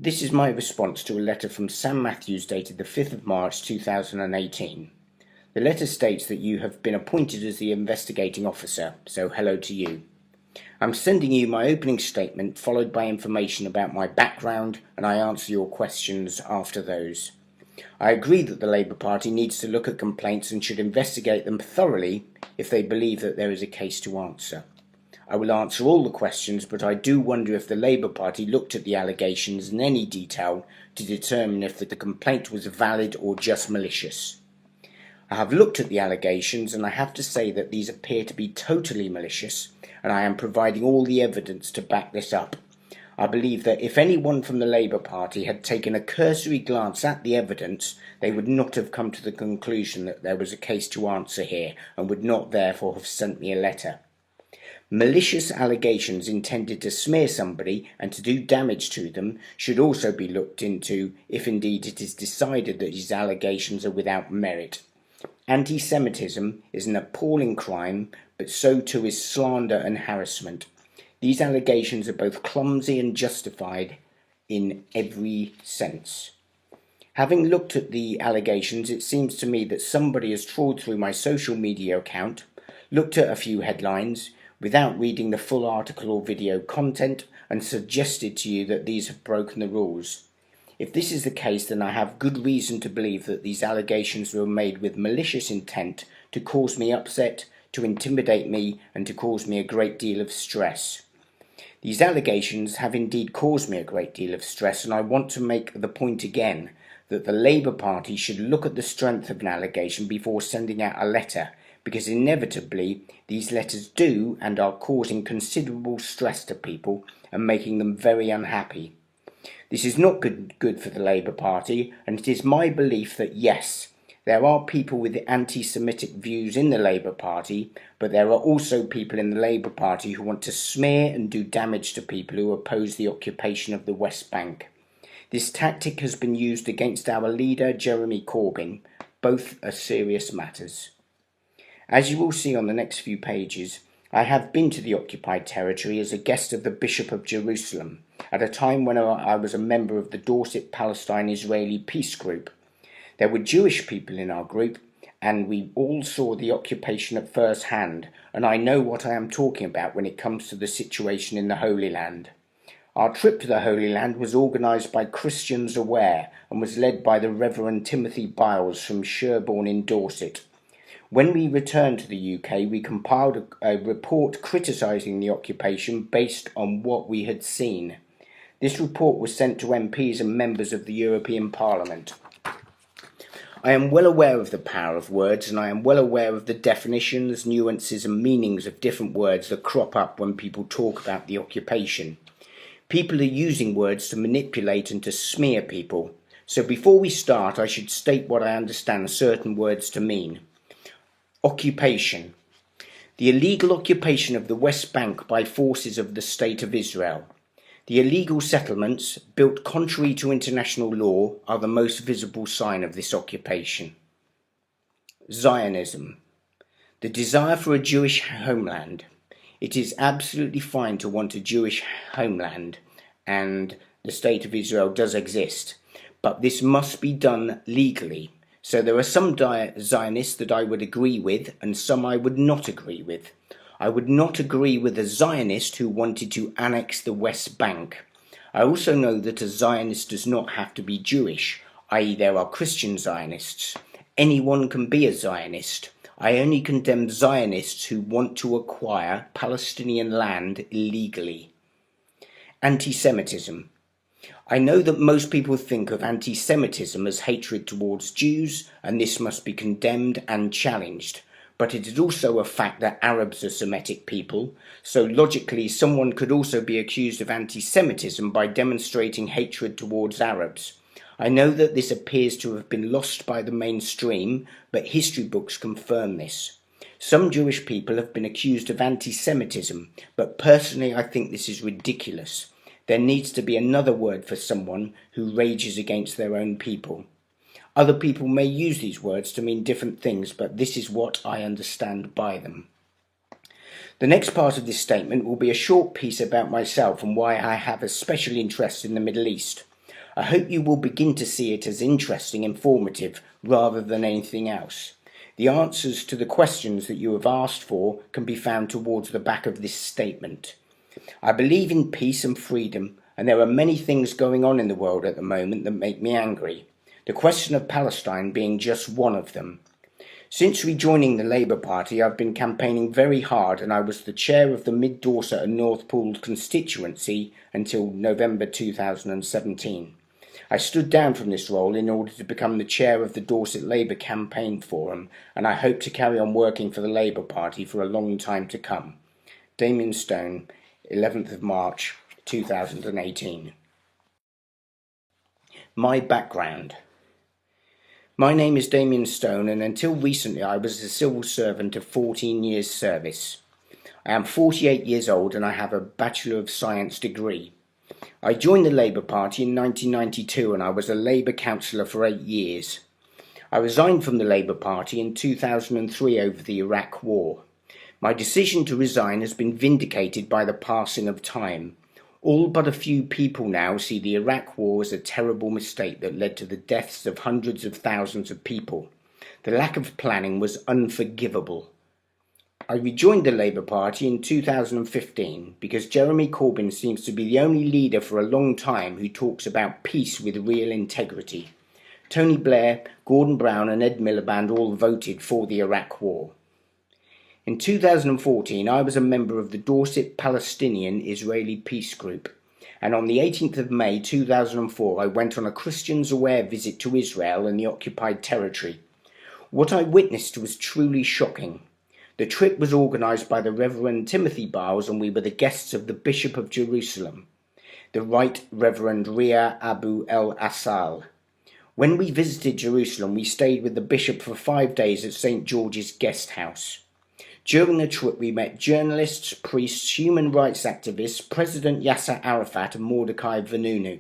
This is my response to a letter from Sam Matthews dated the 5th of March 2018. The letter states that you have been appointed as the investigating officer, so hello to you. I'm sending you my opening statement followed by information about my background, and I answer your questions after those. I agree that the Labour Party needs to look at complaints and should investigate them thoroughly if they believe that there is a case to answer. I will answer all the questions, but I do wonder if the Labour Party looked at the allegations in any detail to determine if the complaint was valid or just malicious. I have looked at the allegations, and I have to say that these appear to be totally malicious, and I am providing all the evidence to back this up. I believe that if anyone from the Labour Party had taken a cursory glance at the evidence, they would not have come to the conclusion that there was a case to answer here, and would not therefore have sent me a letter. Malicious allegations intended to smear somebody and to do damage to them should also be looked into if indeed it is decided that these allegations are without merit. Anti-Semitism is an appalling crime, but so too is slander and harassment. These allegations are both clumsy and justified in every sense. Having looked at the allegations, it seems to me that somebody has trawled through my social media account, looked at a few headlines, without reading the full article or video content, and suggested to you that these have broken the rules. If this is the case, then I have good reason to believe that these allegations were made with malicious intent to cause me upset, to intimidate me, and to cause me a great deal of stress. These allegations have indeed caused me a great deal of stress, and I want to make the point again that the Labour Party should look at the strength of an allegation before sending out a letter, because inevitably these letters do and are causing considerable stress to people and making them very unhappy. This is not good for the Labour Party, and it is my belief that yes, there are people with anti-Semitic views in the Labour Party, but there are also people in the Labour Party who want to smear and do damage to people who oppose the occupation of the West Bank. This tactic has been used against our leader, Jeremy Corbyn. Both are serious matters. As you will see on the next few pages, I have been to the occupied territory as a guest of the Bishop of Jerusalem, at a time when I was a member of the Dorset Palestine-Israeli Peace Group. There were Jewish people in our group, and we all saw the occupation at first hand, and I know what I am talking about when it comes to the situation in the Holy Land. Our trip to the Holy Land was organised by Christians Aware and was led by the Reverend Timothy Biles from Sherborne in Dorset. When we returned to the UK, we compiled a report criticising the occupation based on what we had seen. This report was sent to MPs and members of the European Parliament. I am well aware of the power of words, and I am well aware of the definitions, nuances and meanings of different words that crop up when people talk about the occupation. People are using words to manipulate and to smear people. So before we start, I should state what I understand certain words to mean. Occupation. The illegal occupation of the West Bank by forces of the State of Israel. The illegal settlements, built contrary to international law, are the most visible sign of this occupation. Zionism. The desire for a Jewish homeland. It is absolutely fine to want a Jewish homeland, and the State of Israel does exist, but this must be done legally. So there are some Zionists that I would agree with and some I would not agree with. I would not agree with a Zionist who wanted to annex the West Bank. I also know that a Zionist does not have to be Jewish, i.e. there are Christian Zionists. Anyone can be a Zionist. I only condemn Zionists who want to acquire Palestinian land illegally. Anti-Semitism. I know that most people think of anti-Semitism as hatred towards Jews, and this must be condemned and challenged. But it is also a fact that Arabs are Semitic people, so logically someone could also be accused of anti-Semitism by demonstrating hatred towards Arabs. I know that this appears to have been lost by the mainstream, but history books confirm this. Some Jewish people have been accused of anti-Semitism, but personally I think this is ridiculous. There needs to be another word for someone who rages against their own people. Other people may use these words to mean different things, but this is what I understand by them. The next part of this statement will be a short piece about myself and why I have a special interest in the Middle East. I hope you will begin to see it as interesting, informative, rather than anything else. The answers to the questions that you have asked for can be found towards the back of this statement. I believe in peace and freedom, and there are many things going on in the world at the moment that make me angry. The question of Palestine being just one of them. Since rejoining the Labour Party, I've been campaigning very hard, and I was the chair of the Mid Dorset and North Poole constituency until November 2017. I stood down from this role in order to become the chair of the Dorset Labour Campaign Forum, and I hope to carry on working for the Labour Party for a long time to come. Damien Stone, 11th of March 2018. My background. My name is Damien Stone, and until recently I was a civil servant of 14 years' service. I am 48 years old and I have a Bachelor of Science degree. I joined the Labour Party in 1992 and I was a Labour councillor for 8 years. I resigned from the Labour Party in 2003 over the Iraq War. My decision to resign has been vindicated by the passing of time. All but a few people now see the Iraq War as a terrible mistake that led to the deaths of hundreds of thousands of people. The lack of planning was unforgivable. I rejoined the Labour Party in 2015 because Jeremy Corbyn seems to be the only leader for a long time who talks about peace with real integrity. Tony Blair, Gordon Brown and Ed Miliband all voted for the Iraq War. In 2014, I was a member of the Dorset Palestinian-Israeli Peace Group, and on the 18th of May 2004 I went on a Christians Aware visit to Israel and the occupied territory. What I witnessed was truly shocking. The trip was organised by the Reverend Timothy Biles, and we were the guests of the Bishop of Jerusalem, the Right Reverend Ria Abu el-Assal. When we visited Jerusalem, we stayed with the Bishop for 5 days at St. George's Guest House. During the trip, we met journalists, priests, human rights activists, President Yasser Arafat and Mordecai Vanunu.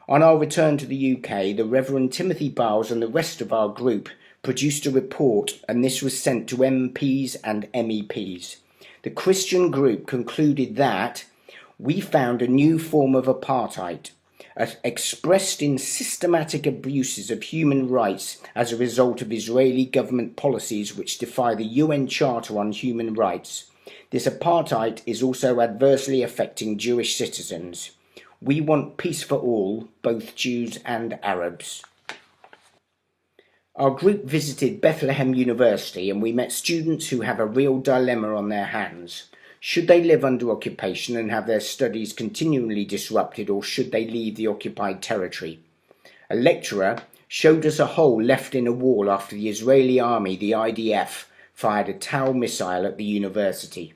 On our return to the UK, the Reverend Timothy Biles and the rest of our group produced a report, and this was sent to MPs and MEPs. The Christian group concluded that we found a new form of apartheid, expressed in systematic abuses of human rights as a result of Israeli government policies which defy the UN Charter on Human Rights. This apartheid is also adversely affecting Jewish citizens. We want peace for all, both Jews and Arabs. Our group visited Bethlehem University and we met students who have a real dilemma on their hands. Should they live under occupation and have their studies continually disrupted, or should they leave the occupied territory? A lecturer showed us a hole left in a wall after the Israeli army, the IDF, fired a Tau missile at the university.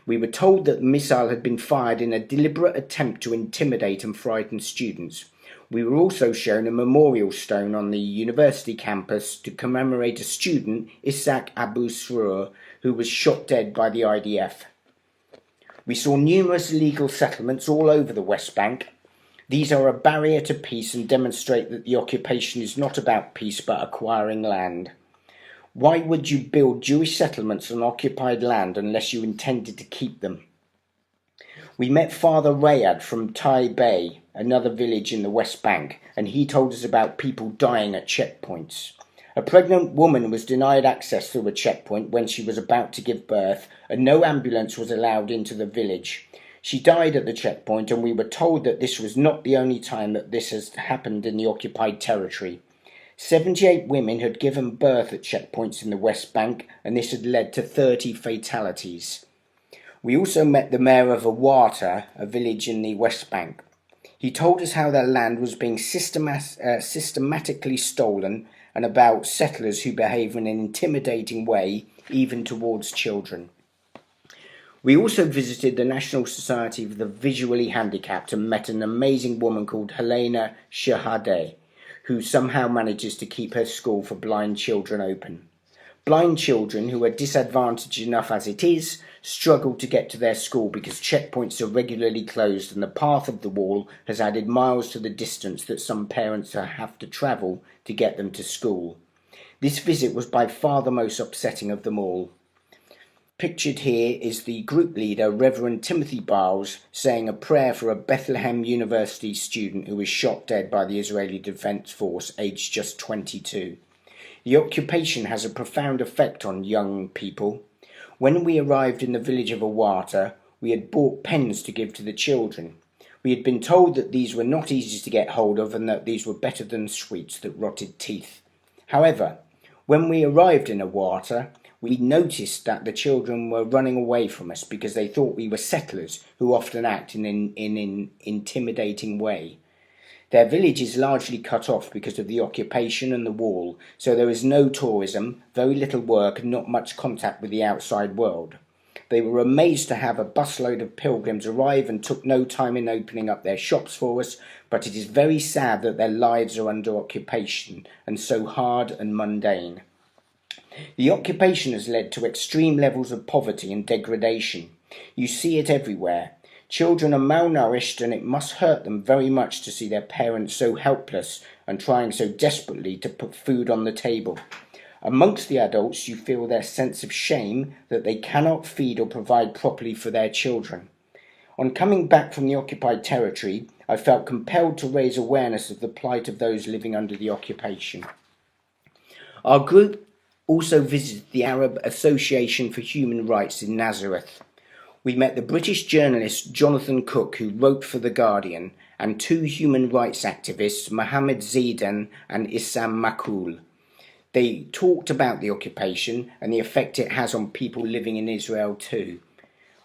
We were told that the missile had been fired in a deliberate attempt to intimidate and frighten students. We were also shown a memorial stone on the university campus to commemorate a student, Isaac Abu Sroor, who was shot dead by the IDF. We saw numerous illegal settlements all over the West Bank. These are a barrier to peace and demonstrate that the occupation is not about peace but acquiring land. Why would you build Jewish settlements on occupied land unless you intended to keep them? We met Father Rayad from Tai Bay, another village in the West Bank, and he told us about people dying at checkpoints. A pregnant woman was denied access through a checkpoint when she was about to give birth, and no ambulance was allowed into the village. She died at the checkpoint, and we were told that this was not the only time that this has happened in the occupied territory. 78 women had given birth at checkpoints in the West Bank, and this had led to 30 fatalities. We also met the mayor of Awata, a village in the West Bank. He told us how their land was being systematically stolen, and about settlers who behave in an intimidating way, even towards children. We also visited the National Society of the Visually Handicapped and met an amazing woman called Helena Shahade, who somehow manages to keep her school for blind children open. Blind children, who are disadvantaged enough as it is, struggle to get to their school because checkpoints are regularly closed and the path of the wall has added miles to the distance that some parents have to travel to get them to school. This visit was by far the most upsetting of them all. Pictured here is the group leader, Reverend Timothy Biles, saying a prayer for a Bethlehem University student who was shot dead by the Israeli Defense Force, aged just 22. The occupation has a profound effect on young people. When we arrived in the village of Awata, we had bought pens to give to the children. We had been told that these were not easy to get hold of and that these were better than sweets that rotted teeth. However, when we arrived in Awata, we noticed that the children were running away from us because they thought we were settlers who often act in an intimidating way. Their village is largely cut off because of the occupation and the wall, so there is no tourism, very little work and not much contact with the outside world. They were amazed to have a busload of pilgrims arrive and took no time in opening up their shops for us, but it is very sad that their lives are under occupation and so hard and mundane. The occupation has led to extreme levels of poverty and degradation. You see it everywhere. Children are malnourished, and it must hurt them very much to see their parents so helpless and trying so desperately to put food on the table. Amongst the adults, you feel their sense of shame that they cannot feed or provide properly for their children. On coming back from the occupied territory, I felt compelled to raise awareness of the plight of those living under the occupation. Our group also visited the Arab Association for Human Rights in Nazareth. We met the British journalist Jonathan Cook, who wrote for The Guardian, and two human rights activists, Mohammed Zidane and Issam Makhoul. They talked about the occupation and the effect it has on people living in Israel too.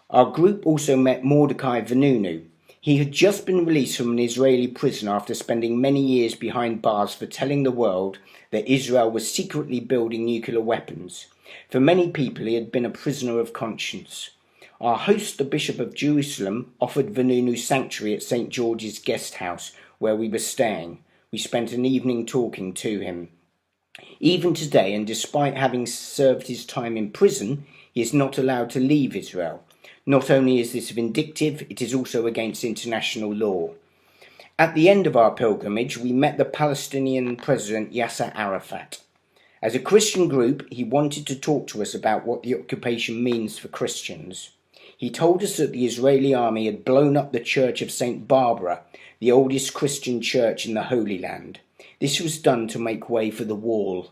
Our group also met Mordecai Vanunu. He had just been released from an Israeli prison after spending many years behind bars for telling the world that Israel was secretly building nuclear weapons. For many people, he had been a prisoner of conscience. Our host, the Bishop of Jerusalem, offered Vanunu sanctuary at St. George's Guest House, where we were staying. We spent an evening talking to him. Even today, and despite having served his time in prison, he is not allowed to leave Israel. Not only is this vindictive, it is also against international law. At the end of our pilgrimage, we met the Palestinian President Yasser Arafat. As a Christian group, he wanted to talk to us about what the occupation means for Christians. He told us that the Israeli army had blown up the church of St. Barbara, the oldest Christian church in the Holy Land. This was done to make way for the wall.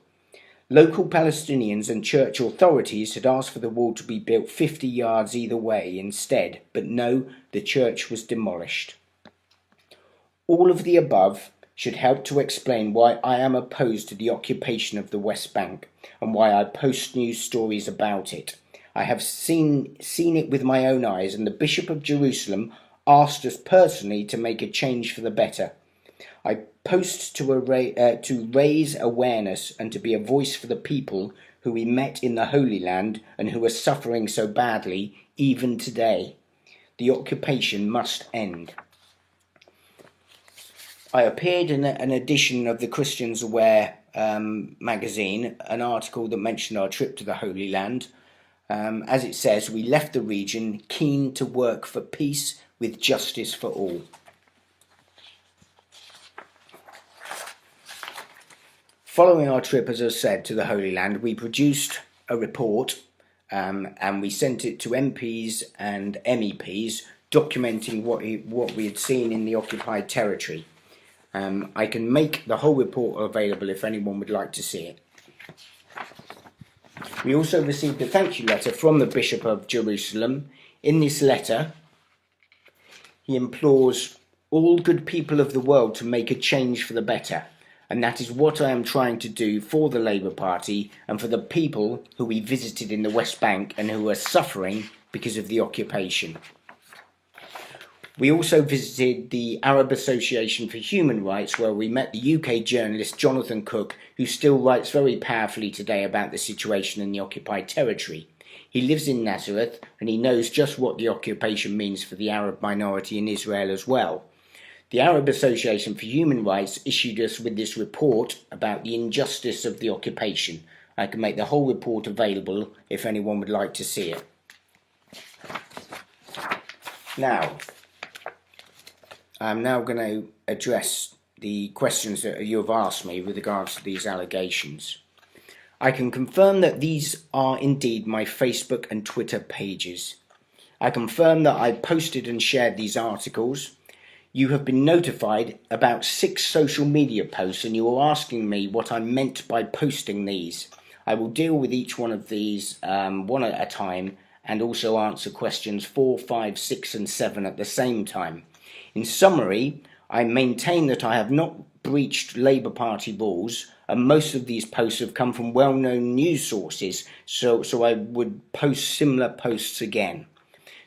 Local Palestinians and church authorities had asked for the wall to be built 50 yards either way instead, but no, the church was demolished. All of the above should help to explain why I am opposed to the occupation of the West Bank and why I post news stories about it. I have seen it with my own eyes, and the Bishop of Jerusalem asked us personally to make a change for the better. I post to raise awareness and to be a voice for the people who we met in the Holy Land and who are suffering so badly even today. The occupation must end. I appeared in an edition of the Christians Aware magazine, an article that mentioned our trip to the Holy Land. As it says, we left the region keen to work for peace with justice for all. Following our trip, as I said, to the Holy Land, we produced a report and we sent it to MPs and MEPs documenting what we had seen in the occupied territory. I can make the whole report available if anyone would like to see it. We also received a thank you letter from the Bishop of Jerusalem. In this letter, he implores all good people of the world to make a change for the better. And that is what I am trying to do for the Labour Party and for the people who we visited in the West Bank and who are suffering because of the occupation. We also visited the Arab Association for Human Rights, where we met the UK journalist Jonathan Cook, who still writes very powerfully today about the situation in the occupied territory. He lives in Nazareth and he knows just what the occupation means for the Arab minority in Israel as well. The Arab Association for Human Rights issued us with this report about the injustice of the occupation. I can make the whole report available if anyone would like to see it. Now, I'm now going to address the questions that you have asked me with regards to these allegations. I can confirm that these are indeed my Facebook and Twitter pages. I confirm that I posted and shared these articles. You have been notified about 6 social media posts, and you are asking me what I meant by posting these. I will deal with each one of these one at a time, and also answer questions 4, 5, 6 and 7 at the same time. In summary, I maintain that I have not breached Labour Party rules, and most of these posts have come from well-known news sources, so I would post similar posts again.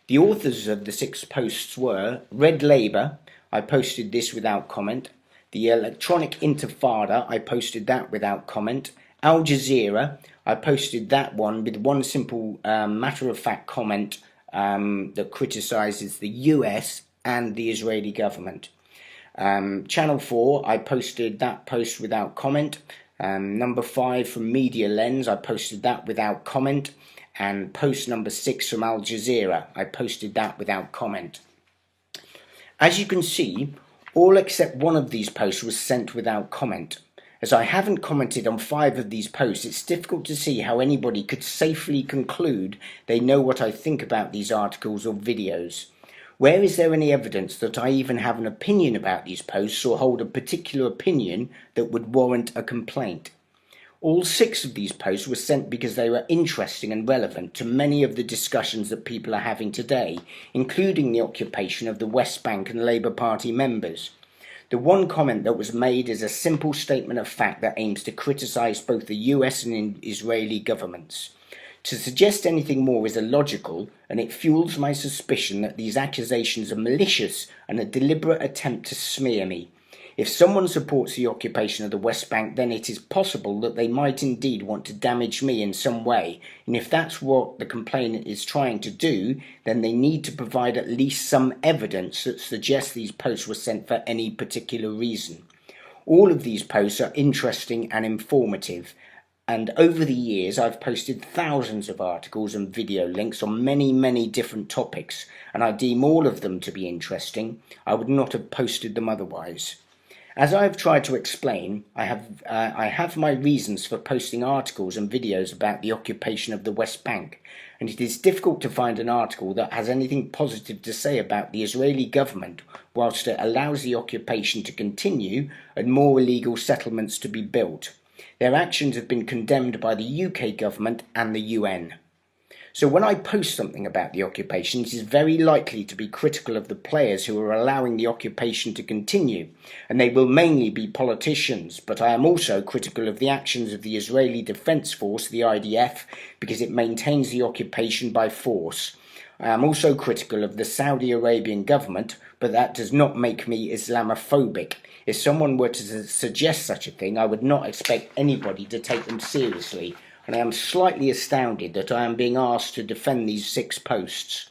The authors of the 6 posts were Red Labour. I posted this without comment. The Electronic Intifada, I posted that without comment. Al Jazeera, I posted that one with one simple matter-of-fact comment that criticises the US and the Israeli government. Channel 4, I posted that post without comment. Number 5 from Media Lens, I posted that without comment. And post number 6 from Al Jazeera, I posted that without comment. As you can see, all except one of these posts was sent without comment. As I haven't commented on 5 of these posts, it's difficult to see how anybody could safely conclude they know what I think about these articles or videos. Where is there any evidence that I even have an opinion about these posts or hold a particular opinion that would warrant a complaint? All 6 of these posts were sent because they were interesting and relevant to many of the discussions that people are having today, including the occupation of the West Bank and Labour Party members. The one comment that was made is a simple statement of fact that aims to criticise both the US and Israeli governments. To suggest anything more is illogical, and it fuels my suspicion that these accusations are malicious and a deliberate attempt to smear me. If someone supports the occupation of the West Bank, then it is possible that they might indeed want to damage me in some way, and if that's what the complainant is trying to do, then they need to provide at least some evidence that suggests these posts were sent for any particular reason. All of these posts are interesting and informative, and over the years I've posted thousands of articles and video links on many different topics, and I deem all of them to be interesting. I would not have posted them otherwise. As I have tried to explain, I have my reasons for posting articles and videos about the occupation of the West Bank, and it is difficult to find an article that has anything positive to say about the Israeli government whilst it allows the occupation to continue and more illegal settlements to be built. Their actions have been condemned by the UK government and the UN. So when I post something about the occupation, it is very likely to be critical of the players who are allowing the occupation to continue, and they will mainly be politicians, but I am also critical of the actions of the Israeli Defense Force, the IDF, because it maintains the occupation by force. I am also critical of the Saudi Arabian government, but that does not make me Islamophobic. If someone were to suggest such a thing, I would not expect anybody to take them seriously, and I am slightly astounded that I am being asked to defend these 6 posts.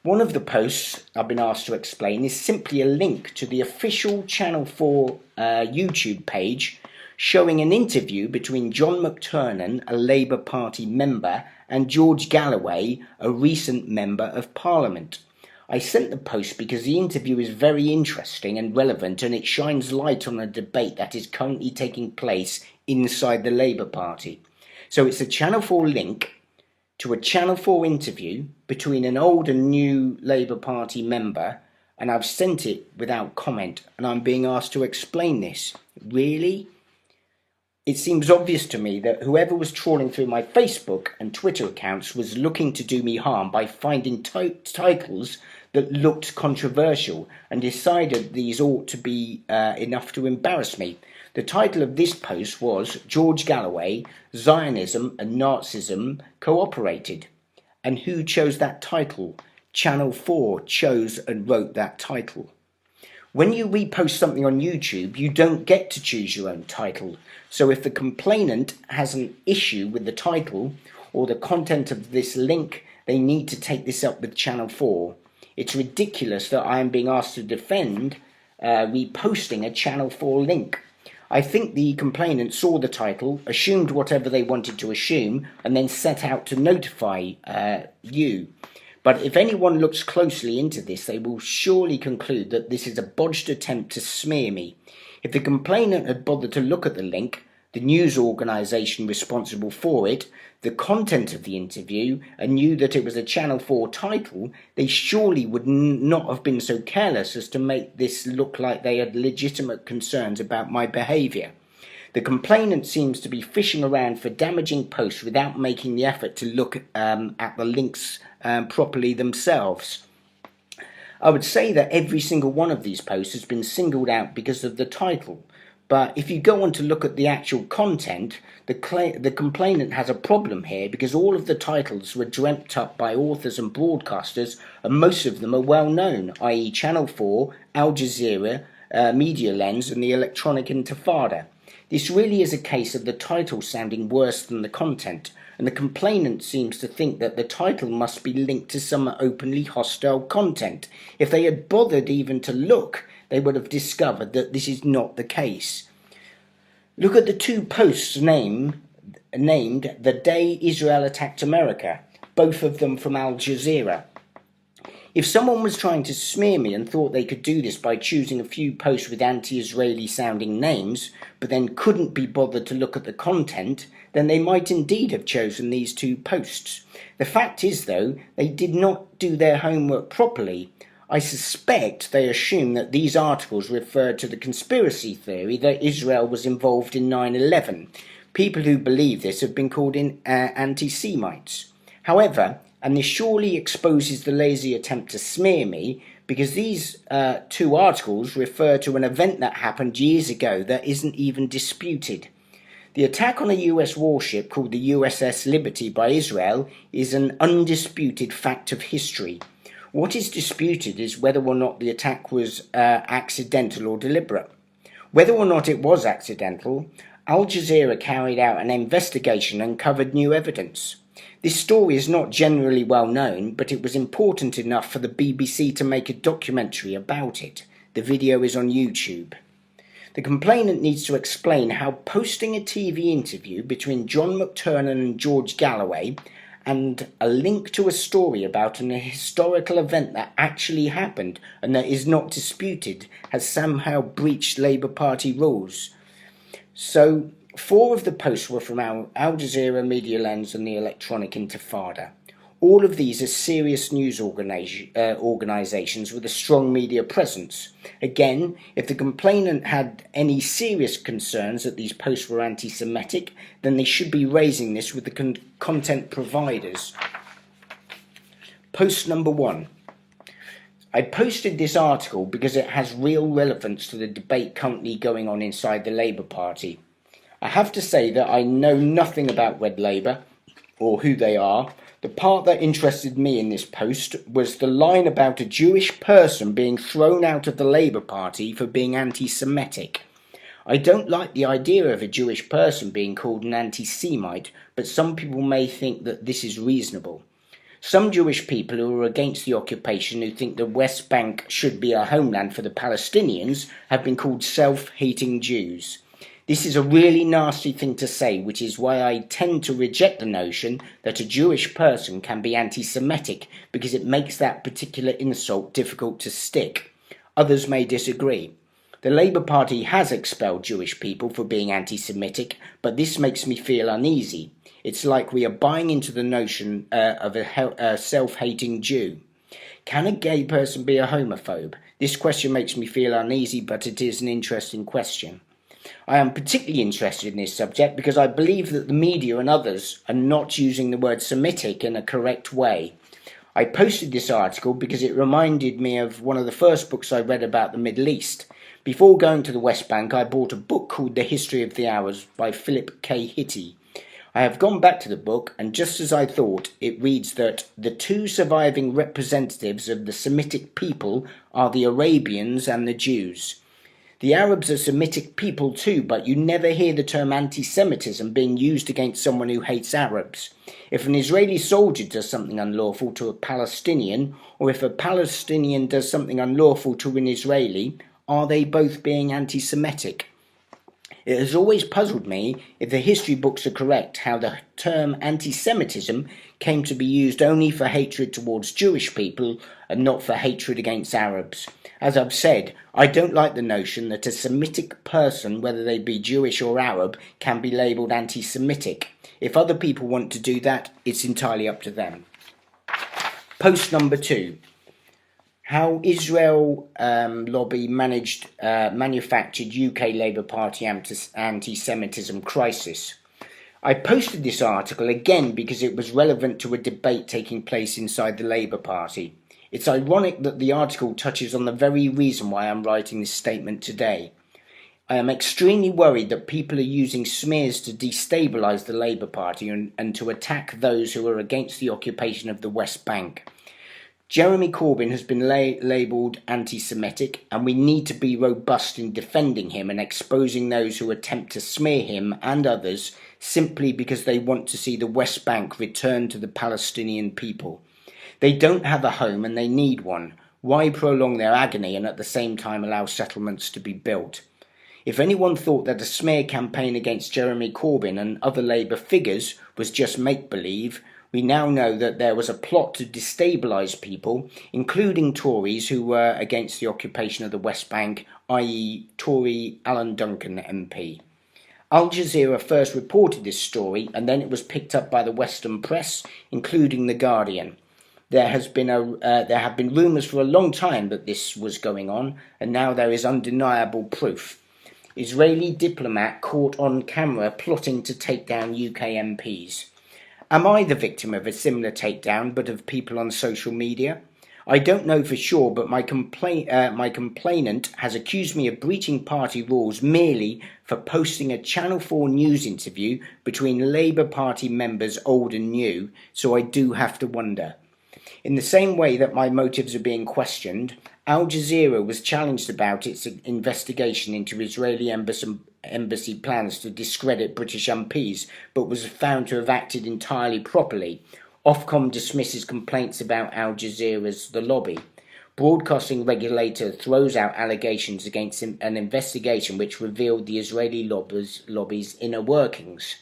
One of the posts I've been asked to explain is simply a link to the official Channel 4 YouTube page showing an interview between John McTernan, a Labour Party member, and George Galloway, a recent Member of Parliament. I sent the post because the interview is very interesting and relevant, and it shines light on a debate that is currently taking place inside the Labour Party. So it's a Channel 4 link to a Channel 4 interview between an old and new Labour Party member, and I've sent it without comment, and I'm being asked to explain this. Really? It seems obvious to me that whoever was trawling through my Facebook and Twitter accounts was looking to do me harm by finding titles that looked controversial and decided these ought to be enough to embarrass me. The title of this post was George Galloway, Zionism and Nazism Cooperated. And who chose that title? Channel 4 chose and wrote that title. When you repost something on YouTube, you don't get to choose your own title. So if the complainant has an issue with the title or the content of this link, they need to take this up with Channel 4. It's ridiculous that I am being asked to defend reposting a Channel 4 link. I think the complainant saw the title, assumed whatever they wanted to assume, and then set out to notify you. But if anyone looks closely into this, they will surely conclude that this is a bodged attempt to smear me. If the complainant had bothered to look at the link, the news organisation responsible for it, the content of the interview, and knew that it was a Channel 4 title, they surely would not have been so careless as to make this look like they had legitimate concerns about my behaviour. The complainant seems to be fishing around for damaging posts without making the effort to look at the links properly themselves. I would say that every single one of these posts has been singled out because of the title, but if you go on to look at the actual content, the complainant has a problem here because all of the titles were dreamt up by authors and broadcasters, and most of them are well known, i.e. Channel 4, Al Jazeera, Media Lens and the Electronic Intifada. This really is a case of the title sounding worse than the content, and the complainant seems to think that the title must be linked to some openly hostile content. If they had bothered even to look, they would have discovered that this is not the case. Look at the two posts named The Day Israel Attacked America, both of them from Al Jazeera. If someone was trying to smear me and thought they could do this by choosing a few posts with anti-Israeli sounding names, but then couldn't be bothered to look at the content, then they might indeed have chosen these two posts. The fact is, though, they did not do their homework properly. I suspect they assume that these articles referred to the conspiracy theory that Israel was involved in 9/11. People who believe this have been called anti-Semites. However, and this surely exposes the lazy attempt to smear me, because these two articles refer to an event that happened years ago that isn't even disputed. The attack on a US warship called the USS Liberty by Israel is an undisputed fact of history. What is disputed is whether or not the attack was accidental or deliberate. Whether or not it was accidental, Al Jazeera carried out an investigation and uncovered new evidence. This story is not generally well known, but it was important enough for the BBC to make a documentary about it. The video is on YouTube. The complainant needs to explain how posting a TV interview between John McTernan and George Galloway and a link to a story about an historical event that actually happened and that is not disputed has somehow breached Labour Party rules. So, 4 of the posts were from Al Jazeera, Media Lens and the Electronic Intifada. All of these are serious news organisations with a strong media presence. Again, if the complainant had any serious concerns that these posts were anti-Semitic, then they should be raising this with the content providers. Post number 1. I posted this article because it has real relevance to the debate currently going on inside the Labour Party. I have to say that I know nothing about Red Labour or who they are. The part that interested me in this post was the line about a Jewish person being thrown out of the Labour Party for being anti-Semitic. I don't like the idea of a Jewish person being called an anti-Semite, but some people may think that this is reasonable. Some Jewish people who are against the occupation, who think the West Bank should be a homeland for the Palestinians, have been called self-hating Jews. This is a really nasty thing to say, which is why I tend to reject the notion that a Jewish person can be anti-Semitic, because it makes that particular insult difficult to stick. Others may disagree. The Labour Party has expelled Jewish people for being anti-Semitic, but this makes me feel uneasy. It's like we are buying into the notion of a self-hating Jew. Can a gay person be a homophobe? This question makes me feel uneasy, but it is an interesting question. I am particularly interested in this subject because I believe that the media and others are not using the word Semitic in a correct way. I posted this article because it reminded me of one of the first books I read about the Middle East. Before going to the West Bank, I bought a book called The History of the Hours by Philip K. Hitti. I have gone back to the book, and just as I thought, it reads that the 2 surviving representatives of the Semitic people are the Arabians and the Jews. The Arabs are Semitic people too, but you never hear the term anti-Semitism being used against someone who hates Arabs. If an Israeli soldier does something unlawful to a Palestinian, or if a Palestinian does something unlawful to an Israeli, are they both being anti-Semitic? It has always puzzled me, if the history books are correct, how the term anti-Semitism came to be used only for hatred towards Jewish people and not for hatred against Arabs. As I've said, I don't like the notion that a Semitic person, whether they be Jewish or Arab, can be labelled anti-Semitic. If other people want to do that, it's entirely up to them. Post number 2. How Israel lobby manufactured UK Labour Party anti-Semitism crisis. I posted this article again because it was relevant to a debate taking place inside the Labour Party. It's ironic that the article touches on the very reason why I'm writing this statement today. I am extremely worried that people are using smears to destabilise the Labour Party and to attack those who are against the occupation of the West Bank. Jeremy Corbyn has been labelled anti-Semitic, and we need to be robust in defending him and exposing those who attempt to smear him and others simply because they want to see the West Bank return to the Palestinian people. They don't have a home and they need one. Why prolong their agony and at the same time allow settlements to be built? If anyone thought that a smear campaign against Jeremy Corbyn and other Labour figures was just make-believe, we now know that there was a plot to destabilise people, including Tories who were against the occupation of the West Bank, i.e. Tory Alan Duncan MP. Al Jazeera first reported this story, and then it was picked up by the Western press, including The Guardian. There have been rumours for a long time that this was going on, and now there is undeniable proof. Israeli diplomat caught on camera plotting to take down UK MPs. Am I the victim of a similar takedown, but of people on social media? I don't know for sure, but my complainant has accused me of breaching party rules merely for posting a Channel 4 news interview between Labour Party members old and new, so I do have to wonder. In the same way that my motives are being questioned, Al Jazeera was challenged about its investigation into Israeli embassy plans to discredit British MPs, but was found to have acted entirely properly. Ofcom dismisses complaints about Al Jazeera's The Lobby. Broadcasting regulator throws out allegations against an investigation which revealed the Israeli lobby's inner workings.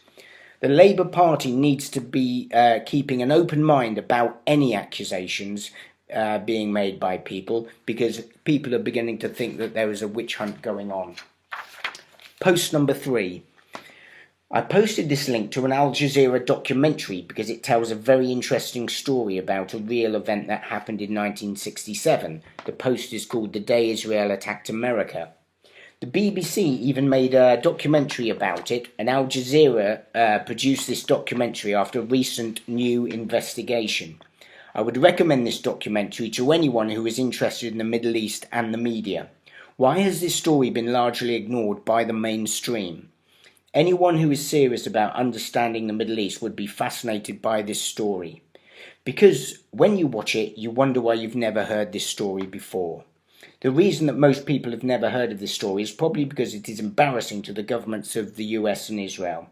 The Labour Party needs to be keeping an open mind about any accusations being made by people, because people are beginning to think that there is a witch hunt going on. Post number 3. I posted this link to an Al Jazeera documentary because it tells a very interesting story about a real event that happened in 1967. The post is called The Day Israel Attacked America. The BBC even made a documentary about it, and Al Jazeera produced this documentary after a recent new investigation. I would recommend this documentary to anyone who is interested in the Middle East and the media. Why has this story been largely ignored by the mainstream? Anyone who is serious about understanding the Middle East would be fascinated by this story. Because when you watch it, you wonder why you've never heard this story before. The reason that most people have never heard of this story is probably because it is embarrassing to the governments of the US and Israel.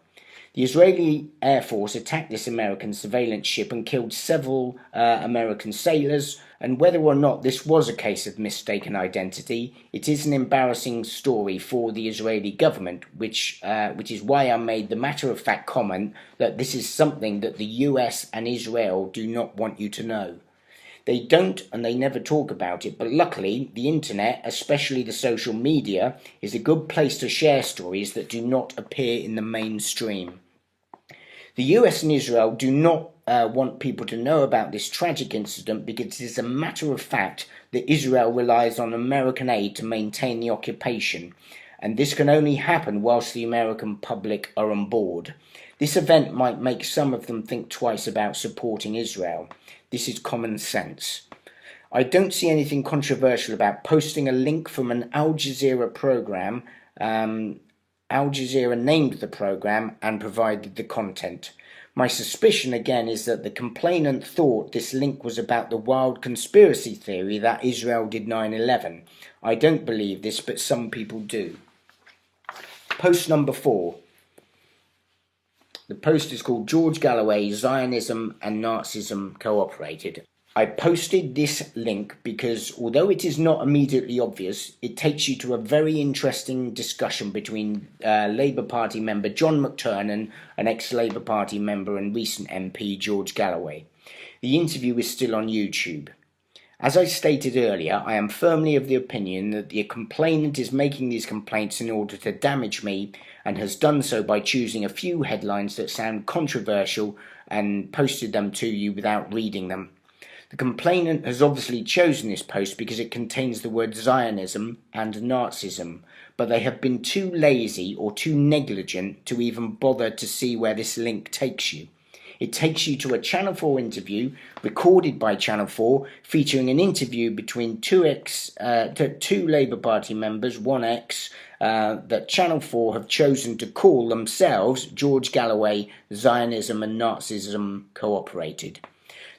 The Israeli Air Force attacked this American surveillance ship and killed several American sailors, and whether or not this was a case of mistaken identity, it is an embarrassing story for the Israeli government, which is why I made the matter-of-fact comment that this is something that the US and Israel do not want you to know. They don't, and they never talk about it, but luckily the internet, especially the social media, is a good place to share stories that do not appear in the mainstream. The US and Israel do not want people to know about this tragic incident because it is a matter of fact that Israel relies on American aid to maintain the occupation, and this can only happen whilst the American public are on board. This event might make some of them think twice about supporting Israel. This is common sense. I don't see anything controversial about posting a link from an Al Jazeera program. Al Jazeera named the program and provided the content. My suspicion again is that the complainant thought this link was about the wild conspiracy theory that Israel did 9/11. I don't believe this, but some people do. Post number 4. The post is called George Galloway, Zionism and Nazism Cooperated. I posted this link because although it is not immediately obvious, it takes you to a very interesting discussion between Labour Party member John McTernan and ex-Labour Party member and recent MP George Galloway. The interview is still on YouTube. As I stated earlier, I am firmly of the opinion that the complainant is making these complaints in order to damage me and has done so by choosing a few headlines that sound controversial and posted them to you without reading them. The complainant has obviously chosen this post because it contains the word Zionism and Nazism, but they have been too lazy or too negligent to even bother to see where this link takes you. It takes you to a Channel 4 interview recorded by Channel 4 featuring an interview between two Labour Party members, one ex, that Channel 4 have chosen to call themselves George Galloway, Zionism and Nazism Cooperated.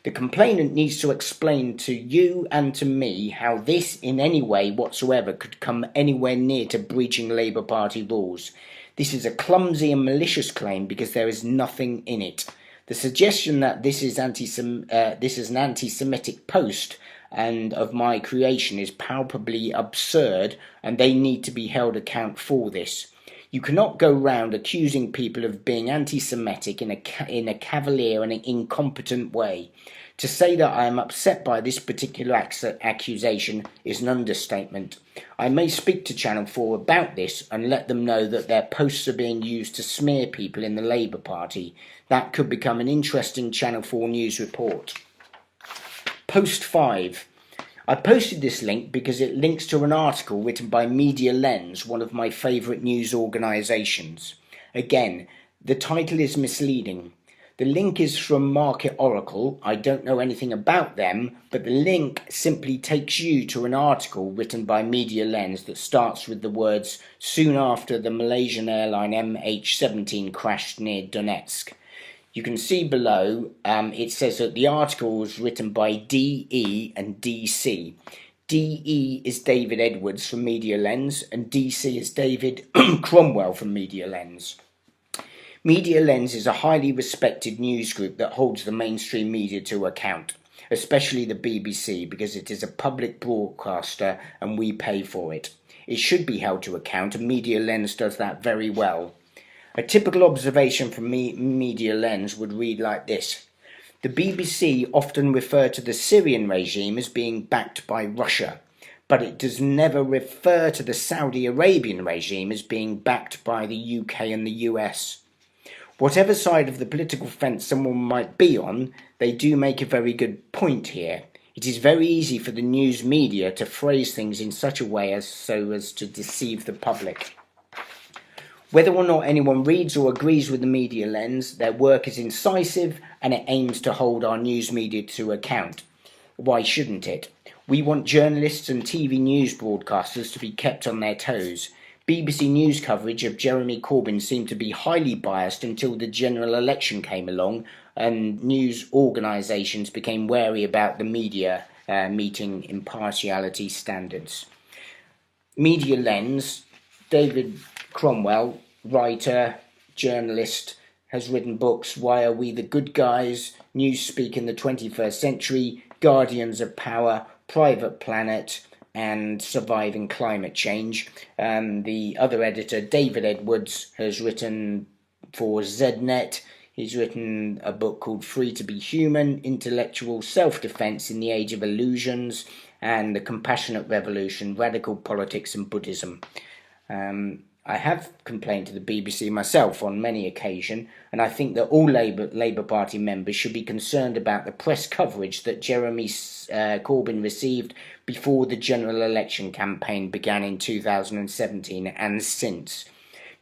The complainant needs to explain to you and to me how this in any way whatsoever could come anywhere near to breaching Labour Party rules. This is a clumsy and malicious claim because there is nothing in it. The suggestion that this is an anti-Semitic post and of my creation is palpably absurd, and they need to be held account for this. You cannot go round accusing people of being anti-Semitic in a cavalier and an incompetent way. To say that I am upset by this particular accusation is an understatement. I may speak to Channel 4 about this and let them know that their posts are being used to smear people in the Labour Party. That could become an interesting Channel 4 news report. Post 5. I posted this link because it links to an article written by Media Lens, one of my favourite news organisations. Again, the title is misleading. The link is from Market Oracle. I don't know anything about them, but the link simply takes you to an article written by Media Lens that starts with the words, "Soon after the Malaysian airline MH17 crashed near Donetsk." You can see below, it says that the article was written by DE and DC. DE is David Edwards from Media Lens, and DC is David Cromwell from Media Lens. Media Lens is a highly respected news group that holds the mainstream media to account, especially the BBC, because it is a public broadcaster and we pay for it. It should be held to account, and Media Lens does that very well. A typical observation from Media Lens would read like this. The BBC often refer to the Syrian regime as being backed by Russia, but it does never refer to the Saudi Arabian regime as being backed by the UK and the US. Whatever side of the political fence someone might be on, they do make a very good point here. It is very easy for the news media to phrase things in such a way as to deceive the public. Whether or not anyone reads or agrees with the Media Lens, their work is incisive and it aims to hold our news media to account. Why shouldn't it? We want journalists and TV news broadcasters to be kept on their toes. BBC News coverage of Jeremy Corbyn seemed to be highly biased until the general election came along and news organisations became wary about the media meeting impartiality standards. Media Lens, David Cromwell, writer, journalist, has written books Why Are We the Good Guys, Newspeak in the 21st Century, Guardians of Power, Private Planet, and Surviving Climate Change. The other editor, David Edwards, has written for ZNet. He's written a book called Free to be Human, Intellectual Self-Defense in the Age of Illusions, and The Compassionate Revolution, Radical Politics and Buddhism. I have complained to the BBC myself on many occasions, and I think that all Labour Party members should be concerned about the press coverage that Jeremy Corbyn received before the general election campaign began in 2017 and since.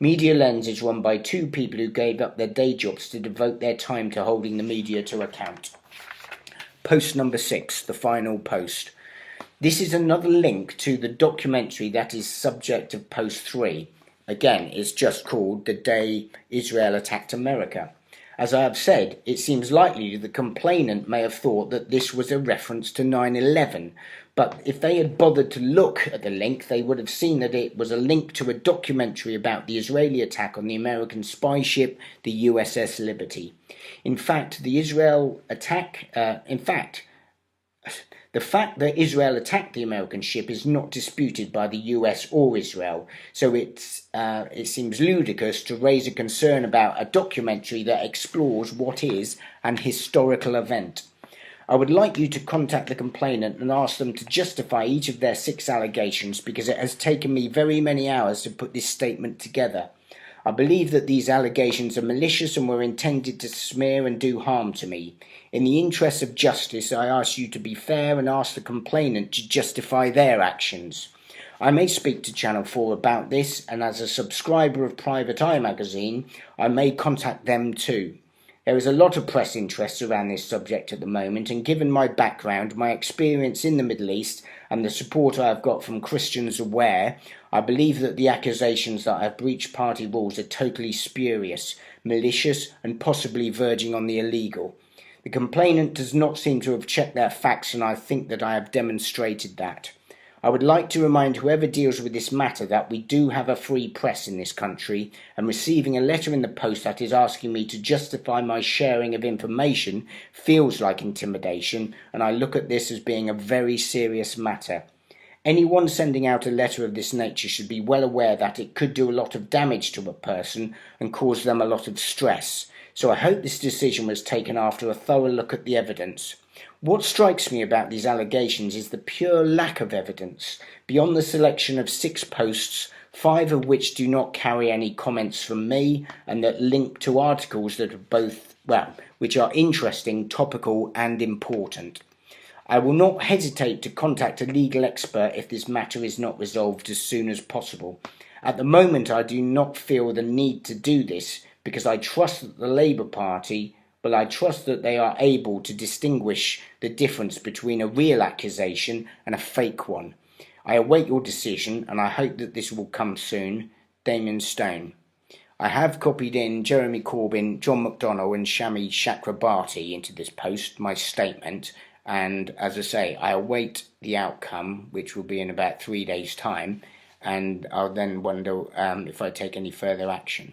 Media Lens is run by two people who gave up their day jobs to devote their time to holding the media to account. Post number 6, the final post. This is another link to the documentary that is subject of post 3. Again, it's just called The Day Israel Attacked America. As I have said, it seems likely the complainant may have thought that this was a reference to 9/11, but if they had bothered to look at the link, they would have seen that it was a link to a documentary about the Israeli attack on the American spy ship, the USS Liberty. In fact, the Israel attack, The fact that Israel attacked the American ship is not disputed by the US or Israel, so it seems ludicrous to raise a concern about a documentary that explores what is an historical event. I would like you to contact the complainant and ask them to justify each of their 6 allegations, because it has taken me very many hours to put this statement together. I believe that these allegations are malicious and were intended to smear and do harm to me. In the interest of justice, I ask you to be fair and ask the complainant to justify their actions. I may speak to Channel 4 about this, and as a subscriber of Private Eye magazine, I may contact them too. There is a lot of press interest around this subject at the moment, and given my background, my experience in the Middle East, and the support I have got from Christians aware, I believe that the accusations that I have breached party rules are totally spurious, malicious, and possibly verging on the illegal. The complainant does not seem to have checked their facts, and I think that I have demonstrated that. I would like to remind whoever deals with this matter that we do have a free press in this country, and receiving a letter in the post that is asking me to justify my sharing of information feels like intimidation, and I look at this as being a very serious matter. Anyone sending out a letter of this nature should be well aware that it could do a lot of damage to a person and cause them a lot of stress. So I hope this decision was taken after a thorough look at the evidence. What strikes me about these allegations is the pure lack of evidence. Beyond the selection of 6 posts, 5 of which do not carry any comments from me and that link to articles that are which are interesting, topical and important. I will not hesitate to contact a legal expert if this matter is not resolved as soon as possible. At the moment, I do not feel the need to do this because I trust that the Labour Party I trust that they are able to distinguish the difference between a real accusation and a fake one. I await your decision, and I hope that this will come soon. Damien Stone. I have copied in Jeremy Corbyn, John McDonnell and Shami Chakrabarti into this post, my statement, and as I say, I await the outcome, which will be in about 3 days' time, and I'll then wonder if I take any further action.